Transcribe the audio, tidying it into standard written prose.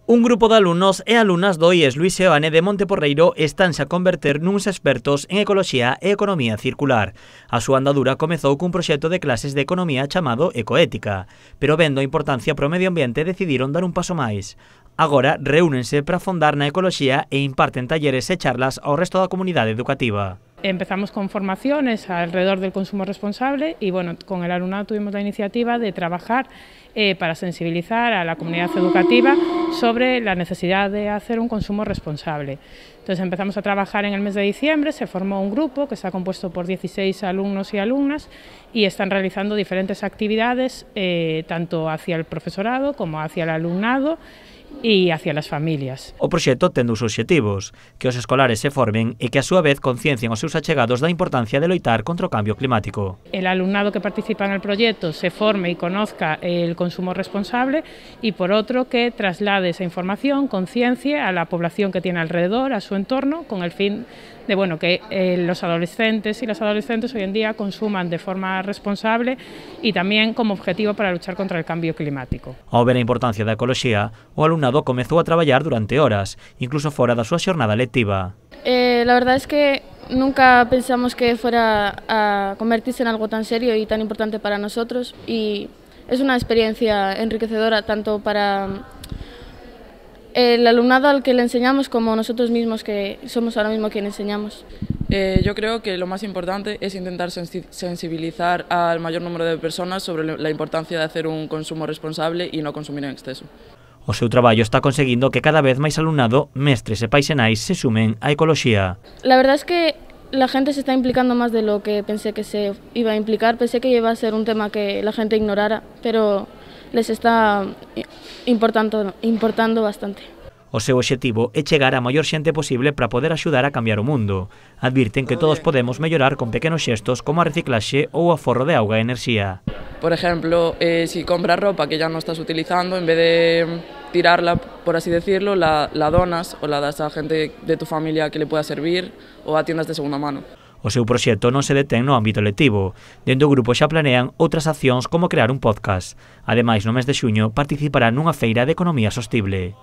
Un grupo de alumnos e alumnas do IES Luís Seoane de Monteporreiro estánse a converter nuns expertos en ecoloxía e economía circular. A súa andadura comezou cun proxecto de clases de economía chamado Ecoética, pero vendo a importancia pro medio ambiente decidiron dar un paso máis. Agora reúnense para fondar na ecoloxía e imparten talleres e charlas ao resto da comunidade educativa. Empezamos con formaciones alrededor del consumo responsable y bueno, con el alumnado tuvimos la iniciativa de trabajar para sensibilizar a la comunidad educativa sobre la necesidad de hacer un consumo responsable. Entonces empezamos a trabajar en el mes de diciembre, se formó un grupo que está compuesto por 16 alumnos y alumnas y están realizando diferentes actividades tanto hacia el profesorado como hacia el alumnado e hacia as familias. O proxecto ten dous obxectivos, que os escolares se formen e que a súa vez conciencien os seus achegados da importancia de loitar contra o cambio climático. El alumnado que participa en el proyecto se forme y conozca el consumo responsable y por otro que traslade esa información, conciencie a la población que tiene alrededor, a su entorno, con el fin de que los adolescentes y las adolescentes hoy en día consuman de forma responsable y también como objetivo para luchar contra el cambio climático. Ao ver a importancia da ecoloxía, o alumnado comezou a traballar durante horas, incluso fora da súa xornada lectiva. La verdad es que nunca pensamos que fuera a convertirse en algo tan serio y tan importante para nosotros y es una experiencia enriquecedora tanto para el alumnado al que le enseñamos como nosotros mismos que somos ahora mismo quienes enseñamos. Yo creo que lo más importante es intentar sensibilizar al mayor número de personas sobre la importancia de hacer un consumo responsable y no consumir en exceso. O seu traballo está conseguindo que cada vez máis alumnado, mestres e pais e nais se sumen á ecoloxía. La verdad es que la gente se está implicando más de lo que pensé que se iba a implicar. Pensé que iba a ser un tema que la gente ignorara, pero les está importando bastante. O seu obxectivo é chegar a maior xente posible para poder axudar a cambiar o mundo. Advirten que todos podemos mellorar con pequenos xestos como a reciclaxe ou o aforro de auga e enerxía. Por ejemplo, si compras ropa que ya no estás utilizando, en vez de tirarla, por así decirlo, la donas o la das a gente de tu familia que le pueda servir o a tiendas de segunda mano. O seu proxecto non se detén no ámbito lectivo. Dentro do grupo xa planean outras accións como crear un podcast. Ademais, no mes de xuño participarán nunha feira de economía sostible.